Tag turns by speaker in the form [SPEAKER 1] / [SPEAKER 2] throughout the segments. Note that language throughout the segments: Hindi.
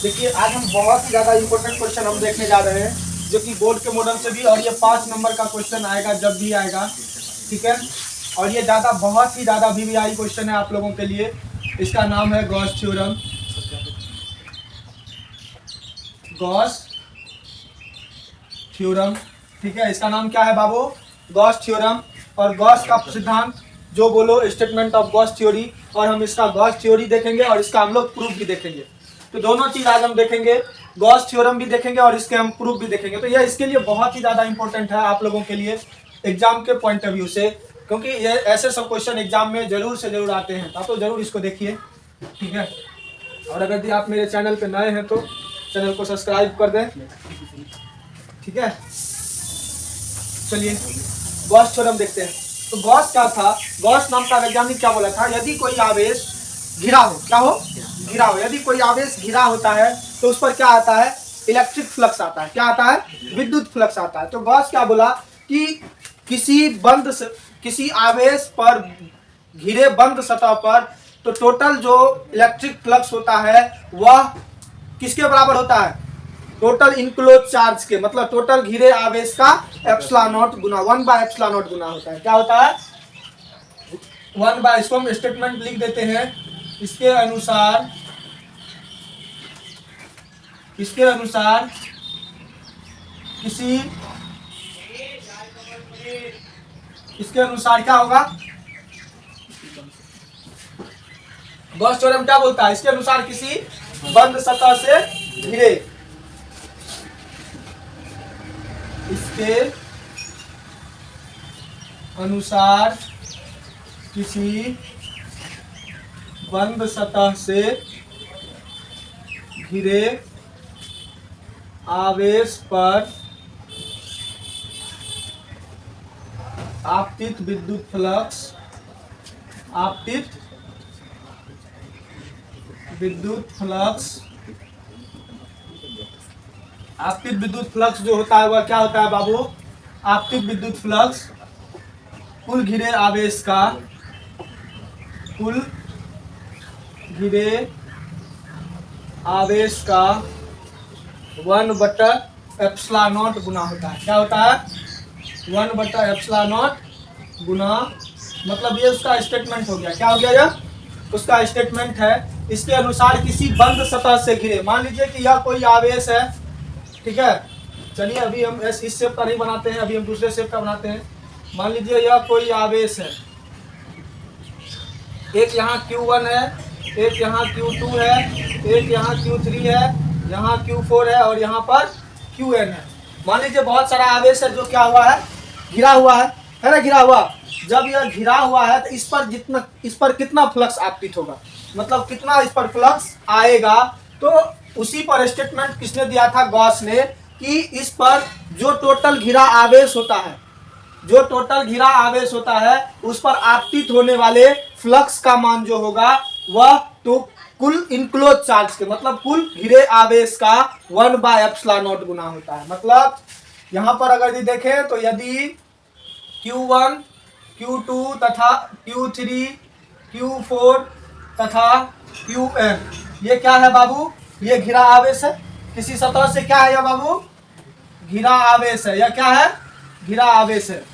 [SPEAKER 1] देखिए आज हम बहुत ही ज़्यादा इंपॉर्टेंट क्वेश्चन हम देखने जा रहे हैं, जो कि बोर्ड के मॉडल से भी, और ये 5 नंबर का क्वेश्चन आएगा जब भी आएगा, ठीक है। और ये बहुत ही ज़्यादा वीवीआई क्वेश्चन है आप लोगों के लिए। इसका नाम है गॉस थ्योरम। गॉस थ्योरम, ठीक है। इसका नाम क्या है बाबू? Gauss theorem. और गॉस का सिद्धांत जो बोलो, स्टेटमेंट ऑफ गॉस थ्योरी। और हम इसका गॉस थ्योरी देखेंगे और इसका हम लोग प्रूफ भी देखेंगे। तो दोनों चीज आज हम देखेंगे, गॉस थ्योरम भी देखेंगे और इसके हम प्रूफ भी देखेंगे। तो यह इसके लिए बहुत ही ज्यादा इंपॉर्टेंट है आप लोगों के लिए एग्जाम के पॉइंट ऑफ व्यू से, क्योंकि ये ऐसे सब क्वेश्चन एग्जाम में जरूर से जरूर आते हैं। आप तो जरूर इसको देखिए, ठीक है। और अगर आप मेरे चैनल पे नए हैं तो चैनल को सब्सक्राइब कर दें, ठीक है। चलिए गॉस थ्योरम देखते हैं। तो गॉस क्या था? गॉस नाम का वैज्ञानिक क्या बोला था? यदि कोई आवेश घिरा हो, क्या हो? घिरा हो। यदि कोई आवेश घिरा होता है तो उस पर क्या आता है? इलेक्ट्रिक फ्लक्स आता है। क्या आता है? विद्युत फ्लक्स आता है। तो गॉस क्या बोला कि किसी आवेश पर घिरे बंद सतह पर तो टोटल जो इलेक्ट्रिक फ्लक्स होता है वह किसके बराबर होता है? टोटल इनक्लोज चार्ज के, मतलब टोटल घिरे आवेश का एप्सिलॉन नॉट गुना 1/एप्सिलॉन नॉट गुना होता है। क्या होता है? 1/, इसको हम स्टेटमेंट लिख देते हैं। इसके अनुसार क्या होगा? गॉस थ्योरम क्या बोलता है? इसके अनुसार किसी बंद सतह से घिरे, इसके अनुसार किसी बंद सतह से घिरे आवेश पर आपतित विद्युत फ्लक्स जो होता है वह क्या होता है बाबू? आपतित विद्युत फ्लक्स कुल घिरे आवेश का 1/एप्सिलॉन नॉट गुना होता है। क्या होता है? 1/एप्सिलॉन नॉट गुना, मतलब ये उसका स्टेटमेंट हो गया। क्या हो गया? यह उसका स्टेटमेंट है। इसके अनुसार किसी बंद सतह से घिरे, मान लीजिए कि यह कोई आवेश है, ठीक है। चलिए अभी हम इस शेप का नहीं बनाते हैं, अभी हम दूसरे शेप का बनाते हैं। मान लीजिए यह कोई आवेश है, एक यहाँ Q1 है, एक यहाँ Q2 है, एक यहाँ Q3 है, यहाँ Q4 है और यहाँ पर Qn है। मान लीजिए बहुत सारा आवेश है जो क्या हुआ है? घिरा हुआ है ना? घिरा हुआ। जब यह घिरा हुआ है तो इस पर कितना फ्लक्स आपतित होगा, मतलब कितना इस पर फ्लक्स आएगा। तो उसी पर स्टेटमेंट किसने दिया था? गॉस ने, कि इस पर जो टोटल घिरा आवेश होता है उस पर आपतित होने वाले फ्लक्स का मान जो होगा वह तो कुल इनक्लोज चार्ज के, मतलब कुल घिरे आवेश का 1/एप्सिलॉन नॉट गुना होता है। मतलब यहाँ पर अगर ये देखें तो यदि Q1, Q2 तथा Q3, Q4 तथा Qn, ये क्या है बाबू? ये घिरा आवेश है। किसी सतह से क्या है यह बाबू? घिरा आवेश है। यह क्या है? घिरा आवेश है।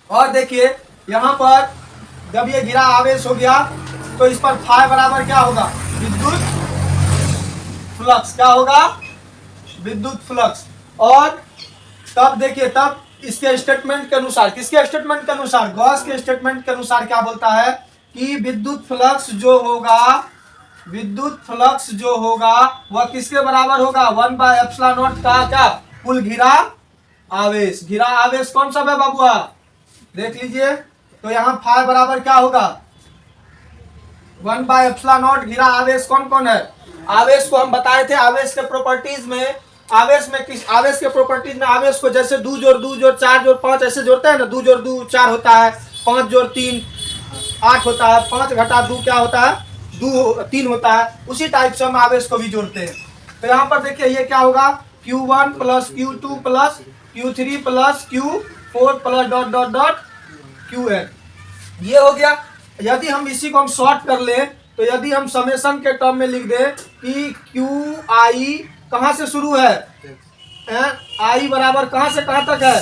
[SPEAKER 1] और देखिए यहाँ पर जब ये घिरा आवेश हो गया तो इस पर फाई बराबर क्या होगा? विद्युत फ्लक्स। क्या होगा? विद्युत फ्लक्स। और तब देखिए, तब इसके स्टेटमेंट के अनुसार, किसके स्टेटमेंट के अनुसार? गॉस के स्टेटमेंट के अनुसार क्या बोलता है कि विद्युत फ्लक्स जो होगा वह किसके बराबर होगा? 1/एप्सिलॉन नॉट का क्या? कुल घिरा आवेश। घिरा आवेश कौन सा है बाबुआ? देख लीजिए। तो यहाँ फाई बराबर क्या होगा? 1/एप्सिलॉन नॉट। घिरा आवेश कौन कौन है? आवेश को हम बताए थे आवेश के प्रॉपर्टीज में, आवेश के प्रॉपर्टीज में आवेश को जैसे 2 जोड़ 2 जोड़ 4 जोड़ 5 ऐसे जोड़ते हैं ना। 2 जोड़ 2 4 होता है, 5 जोड़ 3 8 होता है, 5 घटा 2 क्या होता है? 3 होता है। उसी टाइप से हम आवेश को भी जोड़ते हैं। तो यहाँ पर देखिए ये क्या होगा? Q1 plus Q2 plus Q3 plus Q4 plus dot dot dot Qn, ये हो गया। यदि हम इसी को हम शॉर्ट कर ले तो यदि हम समेशन के टर्म में लिख दें कि क्यू आई कहाँ से शुरू है, आई बराबर कहाँ से कहाँ तक है,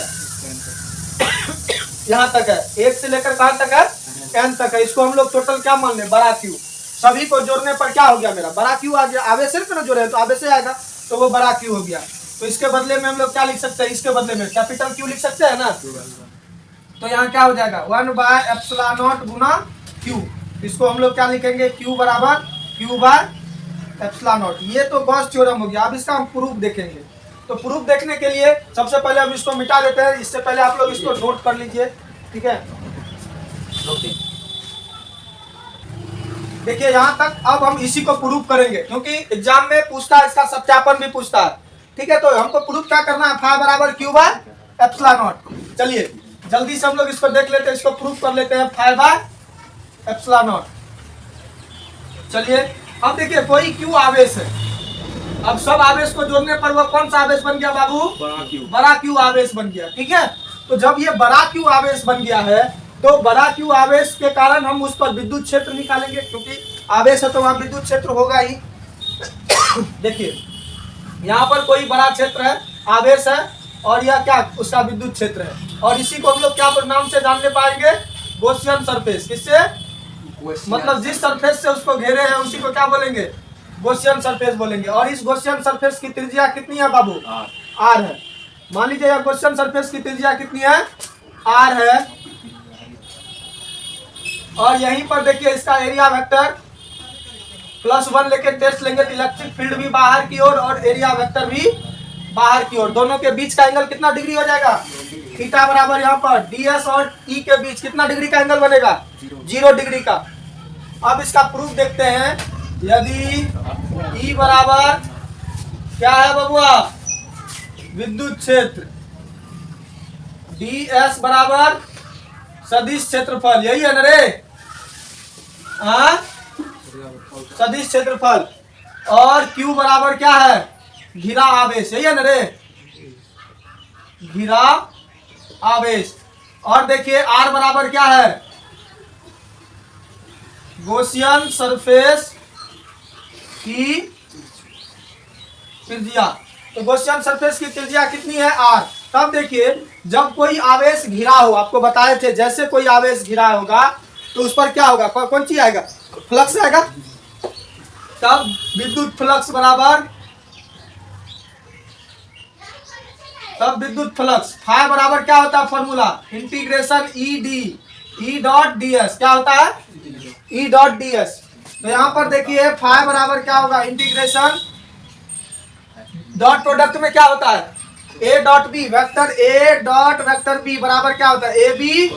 [SPEAKER 1] यहाँ तक है, एक से लेकर कहाँ तक है, एन तक है। इसको हम लोग टोटल क्या मान लें, बड़ा क्यू। सभी को जोड़ने पर क्या हो गया, मेरा बड़ा क्यू आ गया। आवे से ना जोड़े तो आवे से आएगा, तो वो बड़ा क्यू हो गया। तो इसके बदले में हम लोग क्या लिख सकते हैं, इसके बदले में कैपिटल क्यू लिख सकते हैं ना। तो यहाँ क्या हो जाएगा 1/ε0 गुना क्यू। इसको हम लोग क्या लिखेंगे, क्यू बराबर Q/ε0। ये तो गॉस थ्योरम हो गया। अब इसका हम प्रूफ देखेंगे। तो प्रूफ देखने के लिए सबसे पहले हम इसको मिटा देते हैं। इससे पहले आप लोग इसको नोट कर लीजिए, ठीक है। देखिए यहाँ तक अब हम इसी को प्रूफ करेंगे, क्योंकि एग्जाम में पूछता है, इसका सत्यापन भी पूछता है, ठीक है। तो हमको प्रूफ क्या करना है, फाइ बराबर Q/ε0। चलिए जल्दी से हम लोग इसको देख लेते हैं, इसको प्रूफ कर लेते हैं, फाइ/ε0। चलिए अब देखिए कोई क्यू आवेश है। अब सब आवेश को जोड़ने पर वह कौन सा आवेश बन गया बाबू, बड़ा क्यू आवेश बन गया, ठीक है। तो जब ये बड़ा क्यू आवेश बन गया है, तो बड़ा क्यू आवेश के कारण हम उस पर विद्युत क्षेत्र निकालेंगे, क्योंकि आवेश है तो वहां विद्युत क्षेत्र होगा ही। देखिए यहाँ पर कोई बड़ा क्षेत्र है, आवेश है, और यह क्या उसका विद्युत क्षेत्र है। और इसी को हम लोग क्या नाम से जानने पाएंगे, गॉसियन सरफेस। किससे, मतलब जिस सरफेस से उसको घेरे हैं उसी को क्या बोलेंगे, गॉसियन सरफेस बोलेंगे। और इस गॉसियन सरफेस की त्रिज्या कितनी है बाबू, आर है। मान लीजिए यह गॉसियन सरफेस की त्रिज्या कितनी है, आर है। और यहीं पर देखिए इसका एरिया वेक्टर +1 लेके टेस्ट लेंगे तो इलेक्ट्रिक फील्ड भी बाहर की ओर और एरिया वेक्टर भी बाहर की ओर। दोनों के बीच का एंगल कितना डिग्री हो जाएगा, थीटा बराबर यहाँ पर ds और e के बीच कितना डिग्री का एंगल बनेगा, 0 डिग्री का। अब इसका प्रूफ देखते हैं। यदि E बराबर क्या है बबुआ, विद्युत क्षेत्र, ds बराबर सदिश क्षेत्रफल, यही है ना रे, हाँ सदिश क्षेत्रफल, और Q बराबर क्या है, घिरा आवेश, यही है ना रे, घिरा आवेश। और देखिए R बराबर क्या है, गॉसियन सरफेस की त्रिज्या। तो गॉसियन सरफेस की त्रिज्या कितनी है, R। तब देखिए जब कोई आवेश घिरा हो, आपको बताए थे जैसे कोई आवेश घिरा होगा तो उस पर क्या होगा, कौन चीज आएगा, फ्लक्स आएगा। तब विद्युत फ्लक्स बराबर, तब विद्युत फ्लक्स फाइ बराबर क्या होता है, फॉर्मूला इंटीग्रेशन E.ds। क्या होता है, E.ds। तो यहाँ पर देखिए फाइ बराबर क्या होगा, इंटीग्रेशन, डॉट प्रोडक्ट में क्या होता है, A.B, वेक्टर B बराबर क्या होता है, AB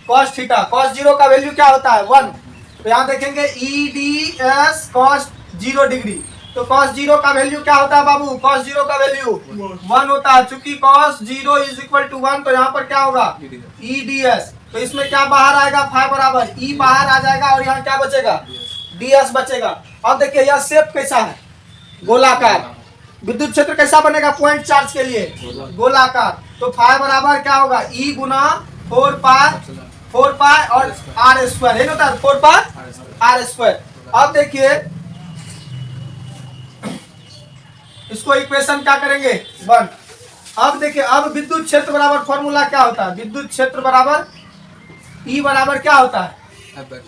[SPEAKER 1] cos थीटा। cos 0 का वैल्यू क्या होता है, 1। तो यहाँ देखेंगे EDS cos 0 डिग्री। तो cos 0 का वैल्यू क्या होता है बाबू, cos 0 का वैल्यू 1 होता है। चूंकि cos 0 = 1, तो यहाँ पर क्या होगा, EDS। तो इसमें क्या बाहर आएगा, फाइ बराबर E बाहर आ जाएगा, और यहाँ क्या बचेगा, DS बचेगा। अब देखिए यह शेप कैसा है, गोलाकार। विद्युत क्षेत्र कैसा बनेगा, पॉइंट चार्ज के लिए गोलाकार। तो फाइ बराबर क्या होगा, E गुना 4 पाई और R², यही होता है 4 पाई R²। अब देखिए इसको इक्वेशन क्या करेंगे, 1। अब देखिए अब विद्युत क्षेत्र बराबर फॉर्मूला क्या होता है, विद्युत क्षेत्र बराबर E बराबर क्या होता है,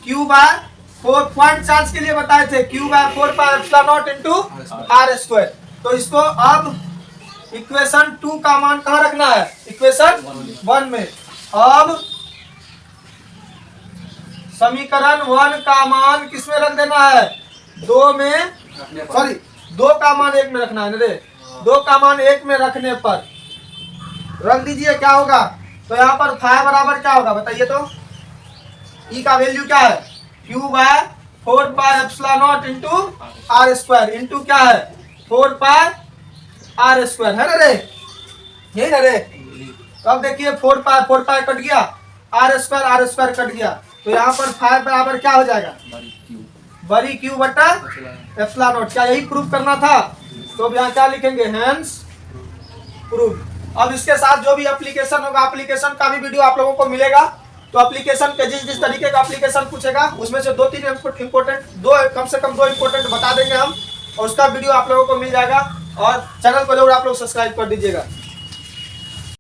[SPEAKER 1] Q/4, पॉइंट चार्ज के लिए बताए थे, Q/4 पाई ε0 इंटू R²। तो इसको अब इक्वेशन 2 का मान कहाँ रखना है, इक्वेशन 1 में। अब समीकरण 1 का मान किसमें रख देना है, 2 में, सॉरी 2 का मान 1 में रखना है रे। 2 का मान 1 में रखने पर रख दीजिए, क्या होगा। तो यहाँ पर फाइ बराबर क्या होगा बताइए तो, E का वैल्यू क्या है, Q/4 पाई ε0 इंटू R² इंटू क्या है 4 पाई R² है ना रे, यही ना रे। तो अब देखिए 4 पाई कट गया, R² कट गया। तो यहाँ पर फाइ बराबर क्या हो जाएगा, बड़ी Q बटा ε0। क्या यही प्रूफ करना था, तो अब यहाँ क्या लिखेंगे, हेंस प्रूफ। अब इसके साथ जो भी एप्लीकेशन होगा, एप्लीकेशन का भी वीडियो आप लोगों को मिलेगा। तो एप्लीकेशन के जिस तरीके का एप्लीकेशन पूछेगा उसमें से 2-3 इम्पोर्टेंट, कम से कम 2 इम्पोर्टेंट बता देंगे हम। और उसका वीडियो आप लोगों को मिल जाएगा, और चैनल को जरूर आप लोग सब्सक्राइब कर दीजिएगा।